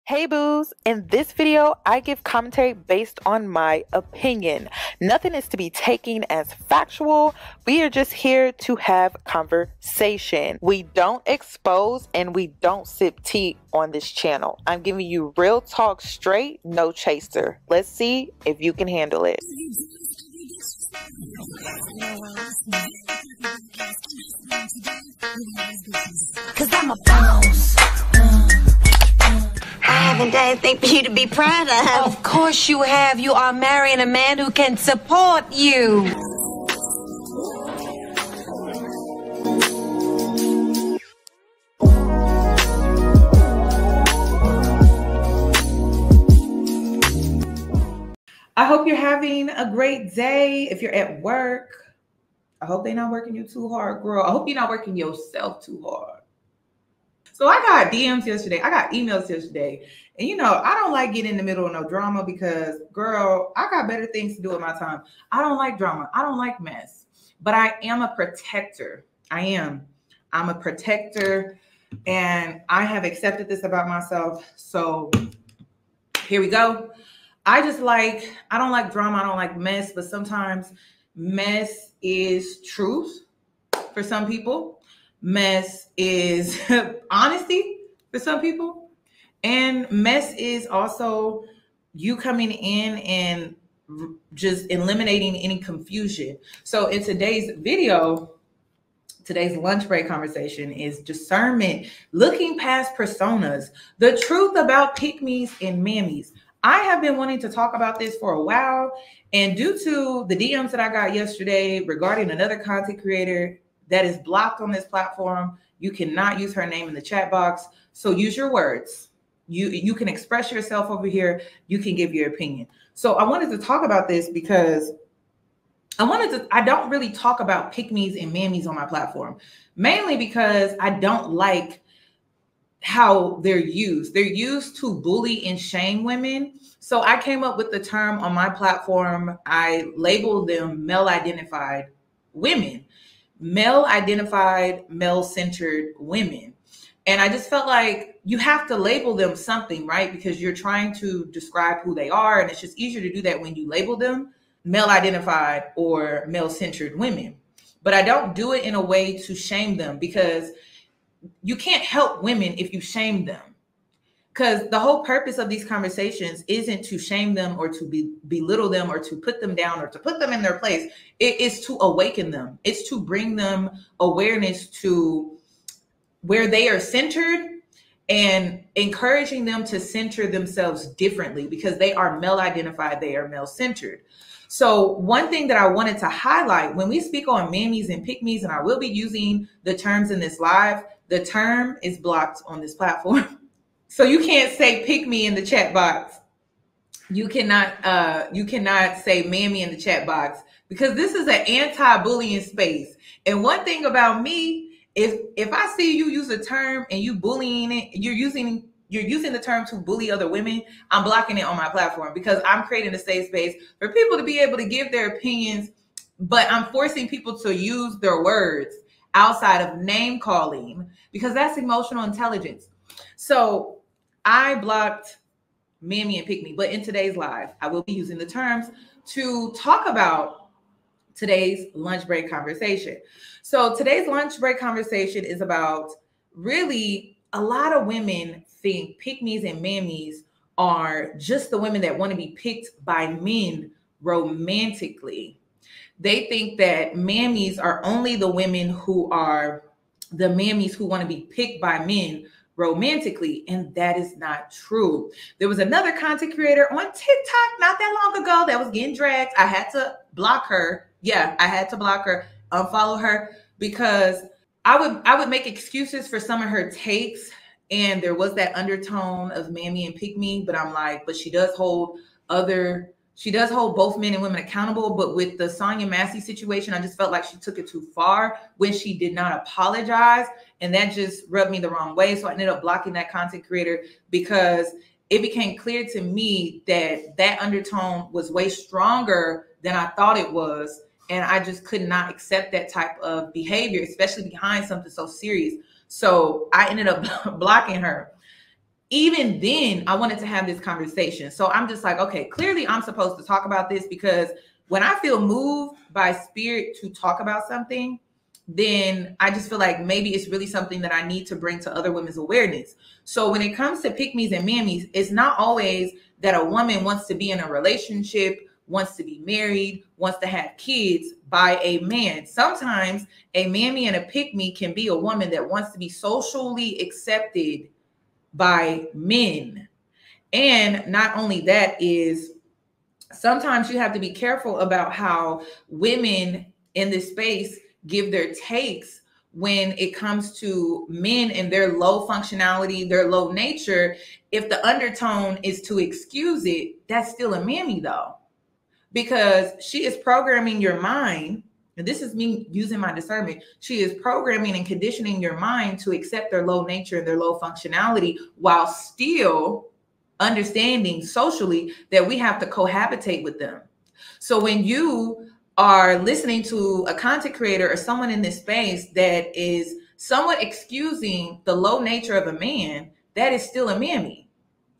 Hey boos, in this video, I give commentary based on my opinion. Nothing is to be taken as factual. We are just here to have conversation. We don't expose and we don't sip tea on this channel. I'm giving you real talk straight, no chaser. Let's see if you can handle it. Cause I'm a boss. I haven't done anything for you to be proud of. Of course you have. You are marrying a man who can support you. I hope you're having a great day. If you're at work, I hope they're not working you too hard, girl. I hope you're not working yourself too hard. So I got DMs yesterday. I got emails yesterday. And you know, I don't like getting in the middle of no drama because, girl, I got better things to do with my time. I don't like drama. I don't like mess. But I am a protector. I'm a protector. And I have accepted this about myself. So here we go. I don't like drama. I don't like mess. But sometimes mess is truth for some people. Mess is honesty for some people. And mess is also you coming in and just eliminating any confusion. So in today's video, today's lunch break conversation is discernment, looking past personas, the truth about pick-me's and mammies. I have been wanting to talk about this for a while. And due to the DMs that I got yesterday regarding another content creator that is blocked on this platform, you cannot use her name in the chat box. So use your words. You can express yourself over here. You can give your opinion. So I wanted to talk about this because I don't really talk about pick-me's and mammies on my platform, mainly because I don't like how they're used. They're used to bully and shame women. So I came up with the term on my platform. I labeled them male-identified women. Male-identified, male-centered women. And I just felt like you have to label them something, right? Because you're trying to describe who they are. And it's just easier to do that when you label them male-identified or male-centered women. But I don't do it in a way to shame them because you can't help women if you shame them. Because the whole purpose of these conversations isn't to shame them or to belittle them or to put them down or to put them in their place. It is to awaken them. It's to bring them awareness to where they are centered and encouraging them to center themselves differently because they are male identified, they are male centered. So one thing that I wanted to highlight when we speak on mammies and pick-me's, and I will be using the terms in this live, the term is blocked on this platform. So you can't say pick me in the chat box. You cannot say mammy in the chat box because this is an anti-bullying space. And one thing about me is if I see you use a term and you bullying it, you're using the term to bully other women, I'm blocking it on my platform because I'm creating a safe space for people to be able to give their opinions, but I'm forcing people to use their words outside of name calling because that's emotional intelligence. So I blocked mammy and pick me, but in today's live, I will be using the terms to talk about today's lunch break conversation. So today's lunch break conversation is about really a lot of women think pick me's and mammies are just the women that want to be picked by men romantically. They think that mammies are only the women who are the mammies who want to be picked by men romantically, and that is not true. There was another content creator on TikTok not that long ago that was getting dragged. I had to block her. Yeah, I had to block her, unfollow her, because I would make excuses for some of her takes, and there was that undertone of mammy and pick me, but I'm like, but she does hold both men and women accountable. But with the Sonya Massey situation, I just felt like she took it too far when she did not apologize. And that just rubbed me the wrong way. So I ended up blocking that content creator because it became clear to me that that undertone was way stronger than I thought it was. And I just could not accept that type of behavior, especially behind something so serious. So I ended up blocking her. even then, I wanted to have this conversation. So I'm just like, okay, clearly I'm supposed to talk about this, because when I feel moved by spirit to talk about something, then I just feel like maybe it's really something that I need to bring to other women's awareness. So when it comes to pick-me's and mammies, it's not always that a woman wants to be in a relationship, wants to be married, wants to have kids by a man. Sometimes a mammy and a pick-me can be a woman that wants to be socially accepted by men. And not only that, is sometimes you have to be careful about how women in this space give their takes when it comes to men and their low functionality, their low nature. If the undertone is to excuse it, that's still a mammy though, because she is programming your mind. And this is me using my discernment. She is programming and conditioning your mind to accept their low nature and their low functionality, while still understanding socially that we have to cohabitate with them. So when you are listening to a content creator or someone in this space that is somewhat excusing the low nature of a man, that is still a mammy.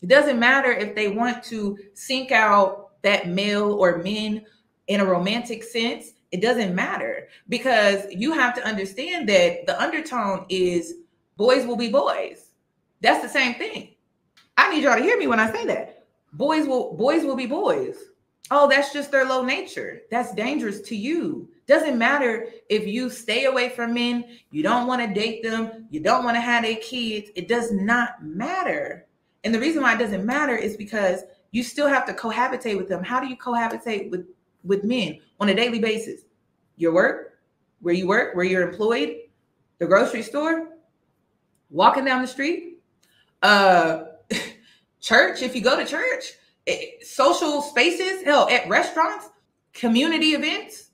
It doesn't matter if they want to seek out that male or men in a romantic sense. It doesn't matter, because you have to understand that the undertone is boys will be boys. That's the same thing. I need y'all to hear me when I say that. Boys will be boys. Oh, that's just their low nature. That's dangerous to you. Doesn't matter if you stay away from men, you don't want to date them, you don't want to have their kids. It does not matter. And the reason why it doesn't matter is because you still have to cohabitate with them. How do you cohabitate with men on a daily basis? Your work, where you're employed, the grocery store, walking down the street, church, if you go to church, social spaces, hell, at restaurants, community events.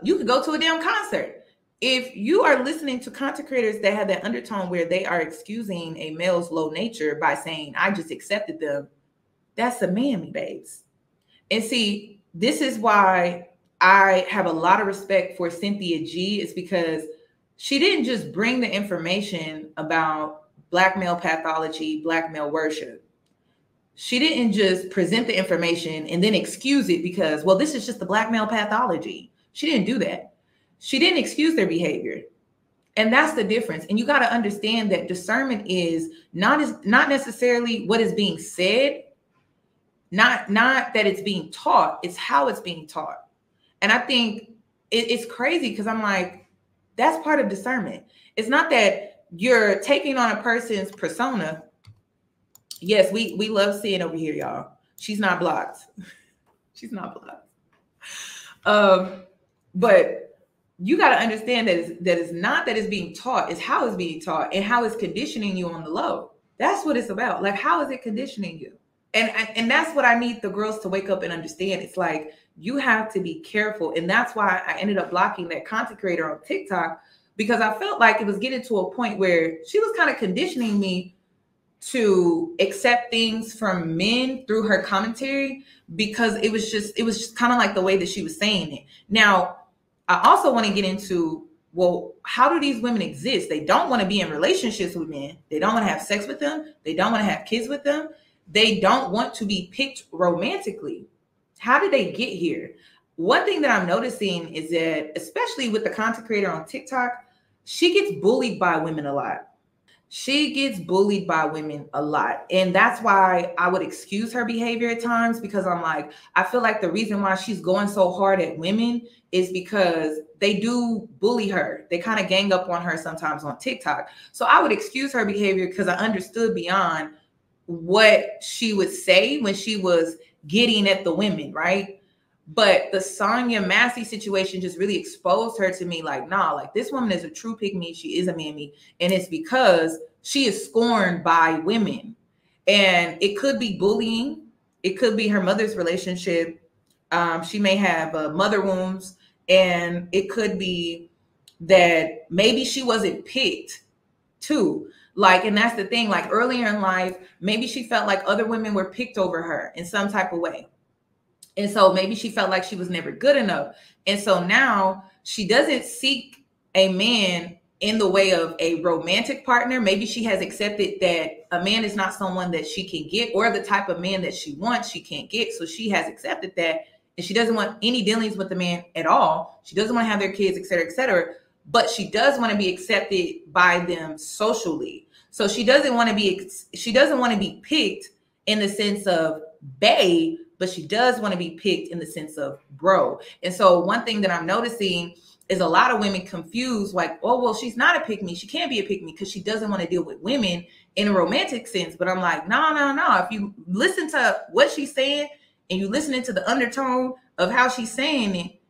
You could go to a damn concert. If you are listening to content creators that have that undertone where they are excusing a male's low nature by saying, I just accepted them, that's a mammy, babes. And see, this is why I have a lot of respect for Cynthia G. It's because she didn't just bring the information about Black male pathology, Black male worship. She didn't just present the information and then excuse it because, well, this is just the Black male pathology. She didn't do that. She didn't excuse their behavior. And that's the difference. And you got to understand that discernment is not necessarily what is being said, not that it's being taught, it's how it's being taught. And I think it's crazy because I'm like, that's part of discernment. It's not that you're taking on a person's persona. Yes, we love seeing over here, y'all. She's not blocked. She's not blocked. But you got to understand that it's not that it's being taught, it's how it's being taught and how it's conditioning you on the low. That's what it's about. Like, how is it conditioning you? And that's what I need the girls to wake up and understand. It's like, you have to be careful. And that's why I ended up blocking that content creator on TikTok, because I felt like it was getting to a point where she was kind of conditioning me to accept things from men through her commentary, because it was just kind of like the way that she was saying it. Now, I also want to get into, well, how do these women exist? They don't want to be in relationships with men. They don't want to have sex with them. They don't want to have kids with them. They don't want to be picked romantically. How did they get here? One thing that I'm noticing is that, especially with the content creator on TikTok, she gets bullied by women a lot. She gets bullied by women a lot. And that's why I would excuse her behavior at times, because I'm like, I feel like the reason why she's going so hard at women is because they do bully her. They kind of gang up on her sometimes on TikTok. So I would excuse her behavior because I understood beyond what she would say when she was getting at the women, right? But the Sonya Massey situation just really exposed her to me, like, nah, like, this woman is a true pick-me. She is a mammy. And it's because she is scorned by women. And it could be bullying. It could be her mother's relationship. She may have mother wounds. And it could be that maybe she wasn't picked too. Like, and that's the thing, like, earlier in life, maybe she felt like other women were picked over her in some type of way. And so maybe she felt like she was never good enough. And so now she doesn't seek a man in the way of a romantic partner. Maybe she has accepted that a man is not someone that she can get, or the type of man that she wants she can't get. So she has accepted that, and she doesn't want any dealings with the man at all. She doesn't want to have their kids, et cetera, et cetera. But she does want to be accepted by them socially. So she doesn't want to be picked in the sense of bae, but she does want to be picked in the sense of bro. And so one thing that I'm noticing is a lot of women confused, like, oh, well, she's not a pick me. She can't be a pick me because she doesn't want to deal with women in a romantic sense. But I'm like, no. If you listen to what she's saying and you listening to the undertone of how she's saying it,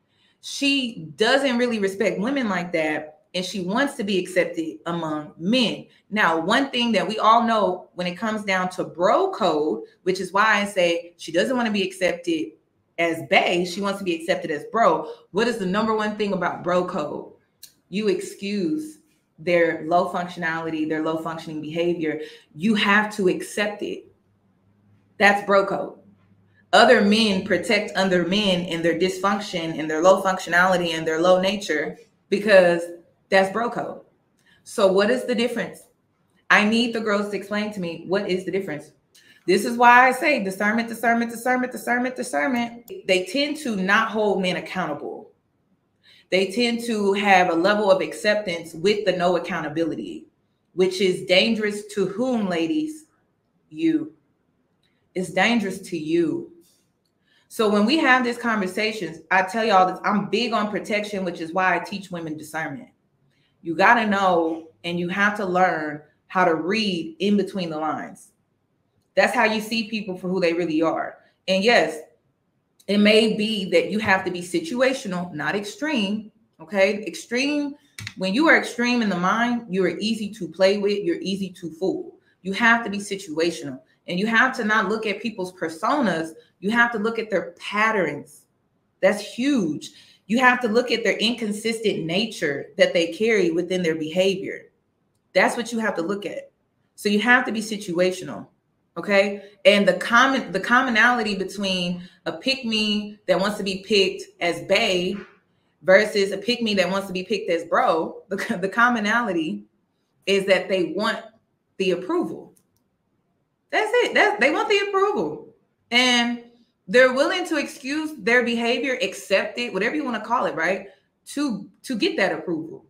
she doesn't really respect women like that. And she wants to be accepted among men. Now, one thing that we all know when it comes down to bro code, which is why I say she doesn't want to be accepted as bae, she wants to be accepted as bro. What is the number one thing about bro code? You excuse their low functionality, their low functioning behavior. You have to accept it. That's bro code. Other men protect other men in their dysfunction and their low functionality and their low nature, because that's bro code. So what is the difference? I need the girls to explain to me, what is the difference? This is why I say discernment. They tend to not hold men accountable. They tend to have a level of acceptance with the no accountability, which is dangerous to whom, ladies? You. It's dangerous to you. So when we have these conversations, I tell y'all this, I'm big on protection, which is why I teach women discernment. You got to know, and you have to learn how to read in between the lines. That's how you see people for who they really are. And yes, it may be that you have to be situational, not extreme. Okay. Extreme. When you are extreme in the mind, you are easy to play with. You're easy to fool. You have to be situational, and you have to not look at people's personas. You have to look at their patterns. That's huge. You have to look at their inconsistent nature that they carry within their behavior. That's what you have to look at. So you have to be situational. Okay. And the commonality between a pick-me that wants to be picked as bae versus a pick-me that wants to be picked as bro, the commonality is that they want the approval. That's it. They want the approval. And they're willing to excuse their behavior, accept it, whatever you want to call it, right? To get that approval.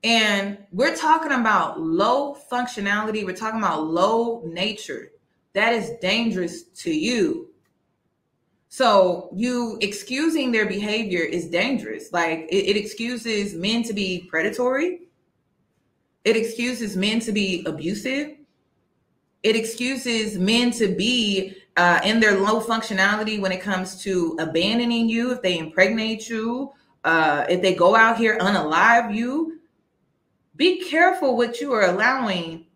And we're talking about low functionality. We're talking about low nature. That is dangerous to you. So you excusing their behavior is dangerous. Like it excuses men to be predatory. It excuses men to be abusive. It excuses men to be in their low functionality when it comes to abandoning you, if they impregnate you, if they go out here unalive you. Be careful what you are allowing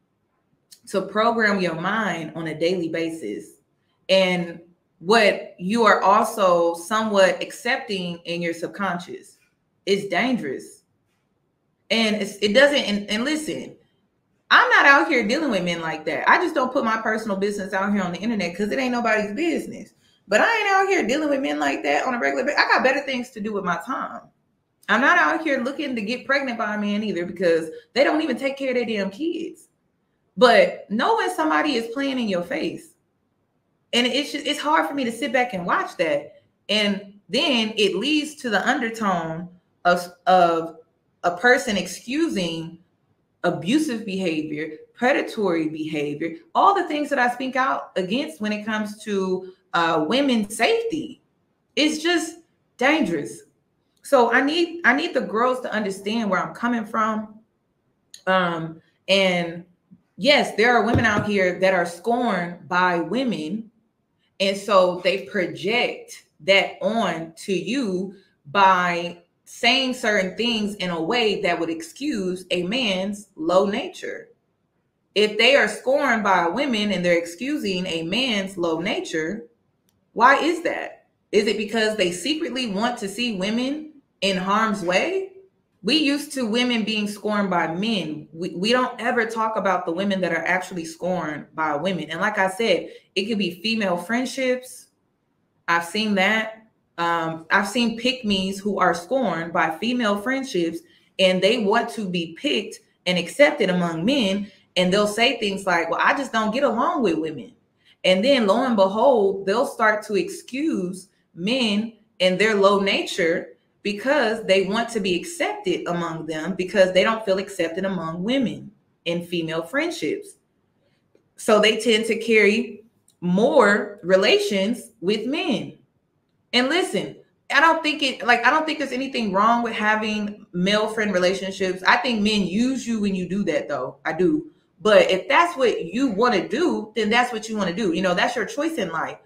to program your mind on a daily basis, and what you are also somewhat accepting in your subconscious. It's dangerous. And it doesn't, and listen, I'm not out here dealing with men like that. I just don't put my personal business out here on the internet because it ain't nobody's business. But I ain't out here dealing with men like that on a regular basis. I got better things to do with my time. I'm not out here looking to get pregnant by a man either, because they don't even take care of their damn kids. But knowing somebody is playing in your face, and it's hard for me to sit back and watch that. And then it leads to the undertone of a person excusing abusive behavior, predatory behavior, all the things that I speak out against when it comes to women's safety. It's just dangerous. So I need the girls to understand where I'm coming from. And yes, there are women out here that are scorned by women. And so they project that on to you by saying certain things in a way that would excuse a man's low nature. If they are scorned by women and they're excusing a man's low nature, why is that? Is it because they secretly want to see women in harm's way? We used to women being scorned by men. We don't ever talk about the women that are actually scorned by women. And like I said, it could be female friendships. I've seen that. I've seen pick-me's who are scorned by female friendships, and they want to be picked and accepted among men. And they'll say things like, well, I just don't get along with women. And then lo and behold, they'll start to excuse men and their low nature because they want to be accepted among them because they don't feel accepted among women in female friendships. So they tend to carry more relations with men. And listen, I don't think there's anything wrong with having male friend relationships. I think men use you when you do that, though. I do. But if that's what you want to do, then that's what you want to do. You know, that's your choice in life.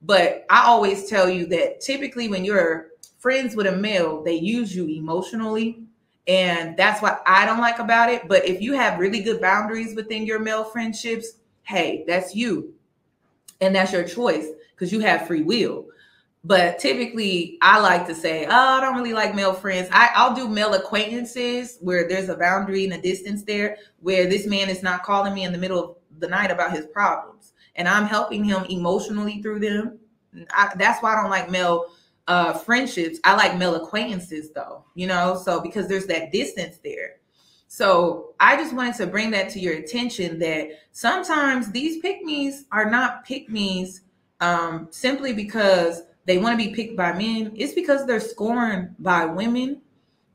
But I always tell you that typically when you're friends with a male, they use you emotionally. And that's what I don't like about it. But if you have really good boundaries within your male friendships, hey, that's you. And that's your choice because you have free will. But typically, I like to say, oh, I don't really like male friends. I'll do male acquaintances where there's a boundary and a distance there, where this man is not calling me in the middle of the night about his problems. And I'm helping him emotionally through them. That's why I don't like male friendships. I like male acquaintances, though, you know, so because there's that distance there. So I just wanted to bring that to your attention that sometimes these pick-me's are not pick-me's simply because they want to be picked by men. It's because they're scorned by women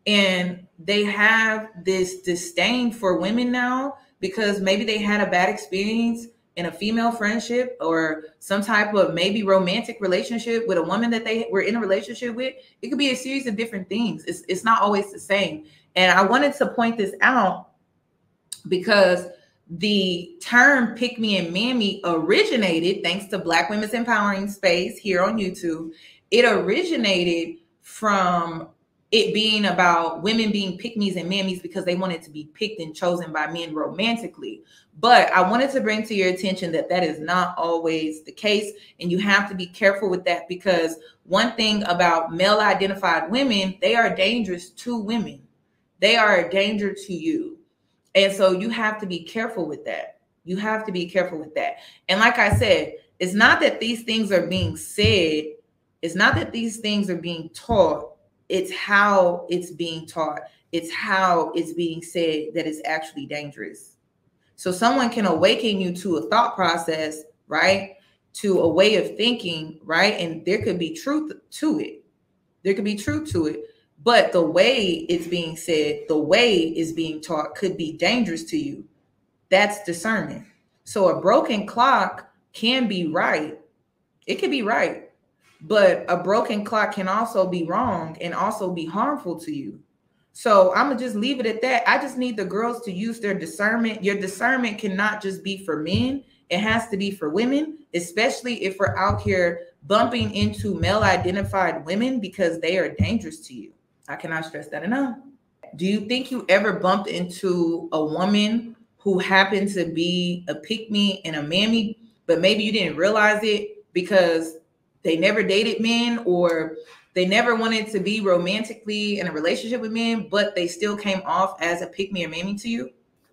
and they have this disdain for women now because maybe they had a bad experience in a female friendship or some type of maybe romantic relationship with a woman that they were in a relationship with. It could be a series of different things. It's not always the same. And I wanted to point this out because the term pick me and mammy originated thanks to Black Women's Empowering Space here on YouTube. It originated from it being about women being pick me's and mammies because they wanted to be picked and chosen by men romantically. But I wanted to bring to your attention that that is not always the case. And you have to be careful with that because one thing about male identified women, they are dangerous to women. They are a danger to you. And so you have to be careful with that. You have to be careful with that. And like I said, it's not that these things are being said. It's not that these things are being taught. It's how it's being taught. It's how it's being said that is actually dangerous. So someone can awaken you to a thought process, right? To a way of thinking, right? And there could be truth to it. There could be truth to it. But the way it's being said, the way it's being taught could be dangerous to you. That's discernment. So a broken clock can be right. It could be right. But a broken clock can also be wrong and also be harmful to you. So I'm going to just leave it at that. I just need the girls to use their discernment. Your discernment cannot just be for men. It has to be for women, especially if we're out here bumping into male identified women because they are dangerous to you. I cannot stress that enough. Do you think you ever bumped into a woman who happened to be a pick-me and a mammy, but maybe you didn't realize it because they never dated men or they never wanted to be romantically in a relationship with men, but they still came off as a pick-me or mammy to you?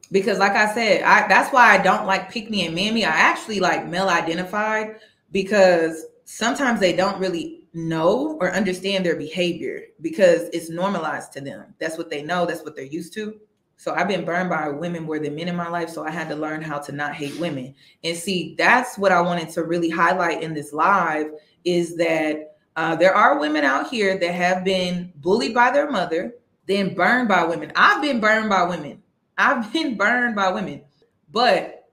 Because like I said, that's why I don't like pick-me and mammy. I actually like male identified because sometimes they don't really know or understand their behavior because it's normalized to them. That's what they know. That's what they're used to. So I've been burned by women more than men in my life. So I had to learn how to not hate women. And see, that's what I wanted to really highlight in this live is that there are women out here that have been bullied by their mother, then burned by women. I've been burned by women. I've been burned by women. But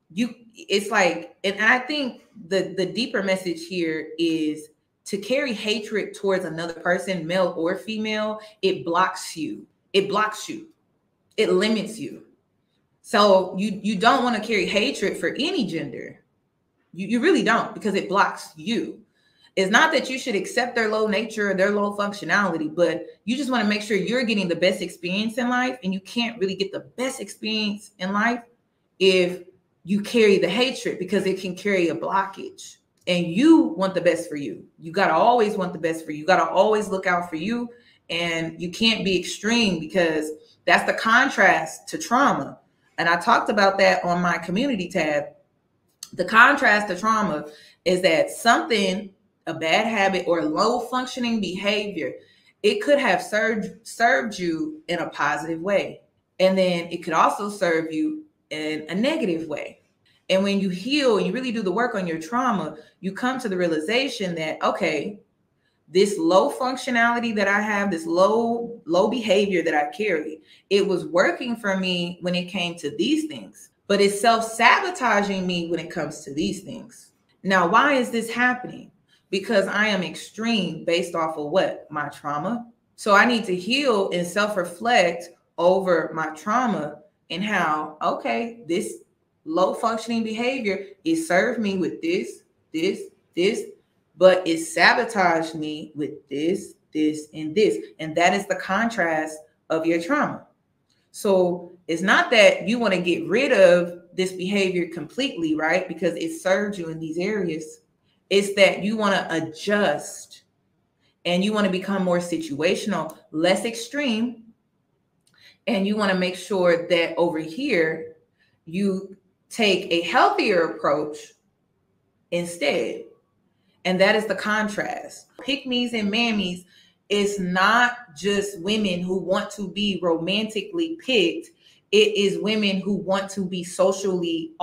it's like, and I think the deeper message here is to carry hatred towards another person, male or female, it blocks you. It blocks you. It limits you. So you don't want to carry hatred for any gender. You really don't because it blocks you. It's not that you should accept their low nature or their low functionality, but you just want to make sure you're getting the best experience in life. And you can't really get the best experience in life if you carry the hatred because it can carry a blockage. And you want the best for you. You got to always want the best for you. You got to always look out for you. And you can't be extreme because that's the contrast to trauma. And I talked about that on my community tab. The contrast to trauma is that something, a bad habit or low functioning behavior, it could have served you in a positive way. And then it could also serve you in a negative way. And when you heal, you really do the work on your trauma, you come to the realization that, okay, this low functionality that I have, this low behavior that I carry, it was working for me when it came to these things, but it's self-sabotaging me when it comes to these things. Now, why is this happening? Because I am extreme based off of what? My trauma. So I need to heal and self-reflect over my trauma and how, okay, this low functioning behavior, it served me with this, but it sabotaged me with this, and this. And that is the contrast of your trauma. So it's not that you want to get rid of this behavior completely, right? Because it served you in these areas. It's that you want to adjust and you want to become more situational, less extreme. And you want to make sure that over here, you take a healthier approach instead. And that is the contrast. Pick-me's and mammies is not just women who want to be romantically picked. It is women who want to be socially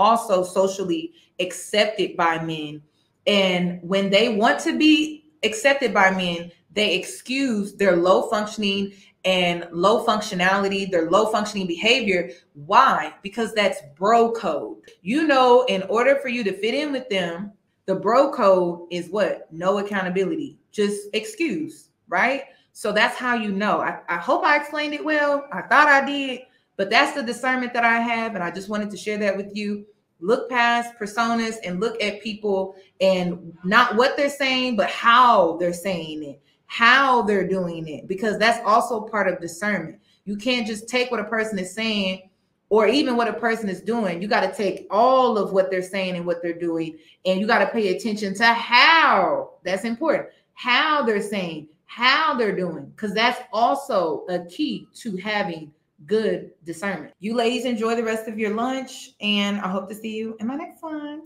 accepted by men. And when they want to be accepted by men, they excuse their low functioning and low functionality, their low functioning behavior. Why? Because that's bro code. You know, in order for you to fit in with them, the bro code is what? No accountability, just excuse, right? So that's how you know. I hope I explained it well. I thought I did, but that's the discernment that I have. And I just wanted to share that with you. Look past personas and look at people and not what they're saying, but how they're saying it, how they're doing it, because that's also part of discernment. You can't just take what a person is saying or even what a person is doing. You got to take all of what they're saying and what they're doing, and you got to pay attention to how. That's important. How they're saying, how they're doing, because that's also a key to having good discernment. You ladies enjoy the rest of your lunch, and I hope to see you in my next one.